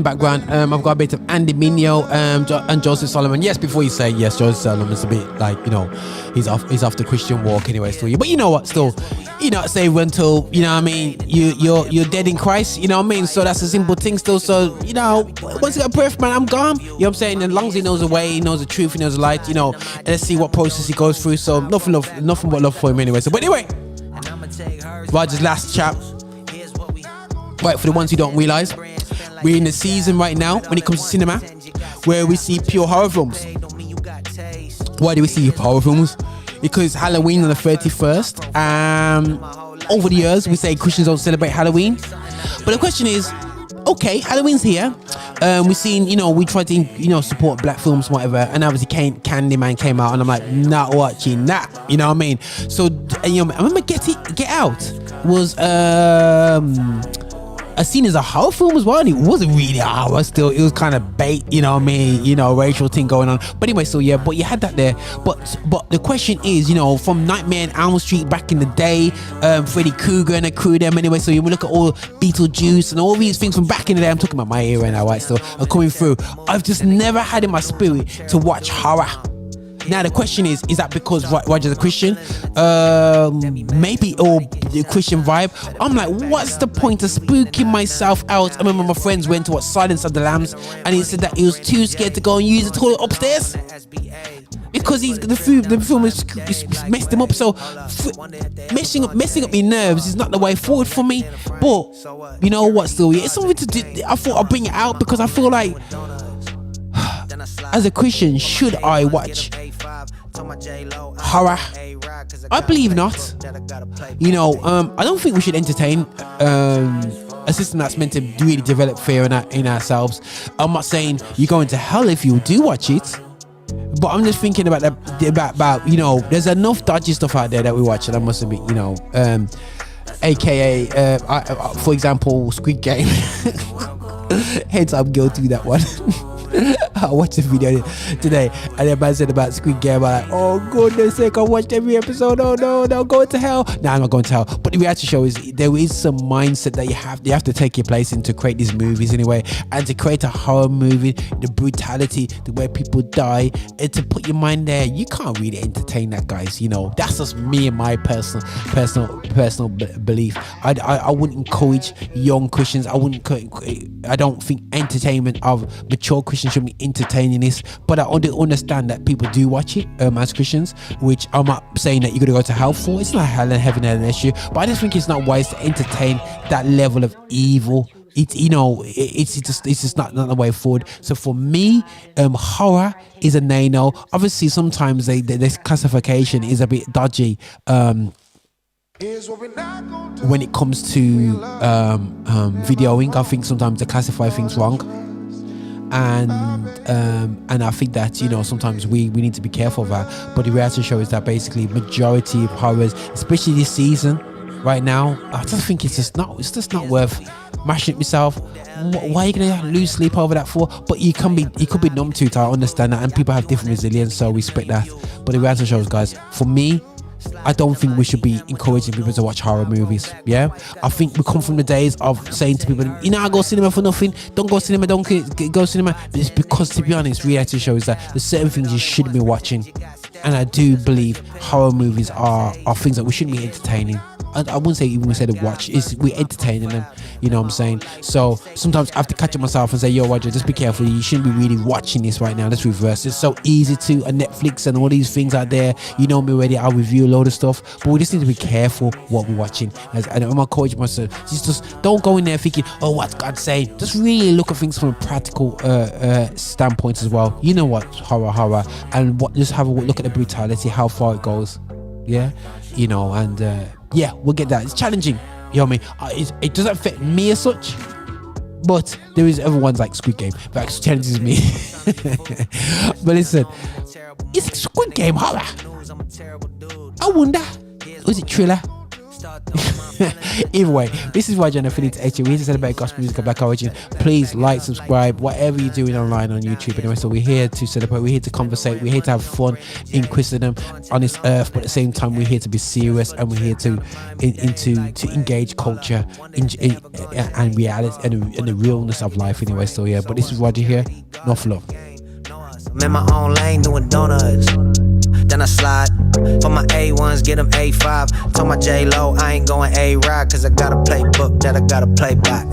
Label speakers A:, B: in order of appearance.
A: Background, I've got a bit of Andy Mineo and Joseph Solomon. Yes, before you say yes, Joseph Solomon's a bit like, he's off the Christian walk anyway still. But you know what, still, say until, you're dead in Christ, you know what I mean? So that's a simple thing still. So, once you got a breath, man, I'm gone. You know what I'm saying? And as long as he knows the way, he knows the truth, he knows the light, let's see what process he goes through. So nothing but love for him anyway. So, but anyway, Roger's last chat. Right, for the ones who don't realise, we're in the season right now when it comes to cinema where we see pure horror films. Why do we see horror films? Because Halloween on the 31st. Over the years we say Christians don't celebrate Halloween, but the question is, okay, Halloween's here. We've seen, we tried to, support black films, whatever, and obviously Candyman came out, and I'm like, not watching that. You know what I mean? So, I remember Get Out was a scene as a horror film as well, and it wasn't really horror. Still, it was kind of bait, racial thing going on. But anyway, so yeah, but you had that there. But the question is, from Nightmare on Elm Street back in the day, Freddy Krueger and the crew them. Anyway, so you look at all Beetlejuice and all these things from back in the day. I'm talking about my era now, right? Still, are coming through. I've just never had in my spirit to watch horror. Now the question is that because Roger's a Christian? Maybe, or the Christian vibe. I'm like, what's the point of spooking myself out? I remember my friends went to watch Silence of the Lambs, and he said that he was too scared to go and use the toilet upstairs because the film has messed him up. So messing up my nerves is not the way forward for me. But you know what? Still, it's something to do. I thought I'd bring it out because I feel like, as a Christian, should I watch horror? I believe not. I don't think we should entertain a system that's meant to really develop fear in ourselves. I'm not saying you're going to hell if you do watch it, but I'm just thinking about there's enough dodgy stuff out there that we watch, and I must admit, aka for example, Squid Game. Hence I'm guilty with that one. I watched a video today, and the man said about Squid Game. I'm like, oh goodness sake, I watched every episode. Oh no, go to hell. No, I'm not going to hell. But the reality show is there is some mindset that you have to take your place in to create these movies anyway, and to create a horror movie, the brutality, the way people die, and to put your mind there. You can't really entertain that, guys. That's just me and my personal belief. I wouldn't encourage young Christians. I don't think entertainment of mature Christians should be entertaining this, but I understand that people do watch it as Christians, which I'm not saying that you're gonna go to hell for. It's not hell and heaven and an issue, but I just think it's not wise to entertain that level of evil. It's just not the way forward. So for me, horror is a no. Obviously sometimes this classification is a bit dodgy when it comes to videoing. I think sometimes they classify things wrong, and I think that sometimes we need to be careful of that. But the reality show is that basically majority of horrors, especially this season right now, I just think it's just not worth mashing it myself. Why are you gonna lose sleep over that for? But you could be numb to it. I understand that, and people have different resilience, so respect that. But the reality shows, guys, for me, I don't think we should be encouraging people to watch horror movies. Yeah, I think we come from the days of saying to people, I go cinema for nothing. Don't go cinema. Don't go cinema. But it's because, to be honest, reality shows that there's certain things you shouldn't be watching, and I do believe horror movies are things that we shouldn't be entertaining. I wouldn't say even we said to watch, we're entertaining them, you know what I'm saying? So sometimes I have to catch up myself and say, yo Roger, just be careful, you shouldn't be really watching this right now. Let's reverse. It's so easy to Netflix and all these things out there, me already, I'll review a load of stuff, but we just need to be careful what we're watching. And I'm encouraging myself, just don't go in there thinking, oh, what's God saying? Just really look at things from a practical standpoint as well. You know what, horror, and just have a look at the brutality, how far it goes. Yeah, yeah, we'll get that. It's challenging, you know what I mean? It doesn't affect me as such, but there is other ones like Squid Game that actually challenges me. But listen, is Squid Game horror? I wonder. Was it thriller? Either way, this is why John Affiliate HU. We're here to celebrate gospel music of black origin. Please like, subscribe, whatever you're doing online on YouTube. Anyway, so we're here to celebrate, we're here to conversate, we're here to have fun in Christendom on this earth, but at the same time we're here to be serious, and we're here to engage culture and reality and the realness of life anyway. So yeah, but this is Roger here. Enough love.
B: I'm in my own lane doing donuts. Then I slide for my A1s, get them A5. Told my J-Lo I ain't going A-Rod, cause I got a playbook that I gotta play by.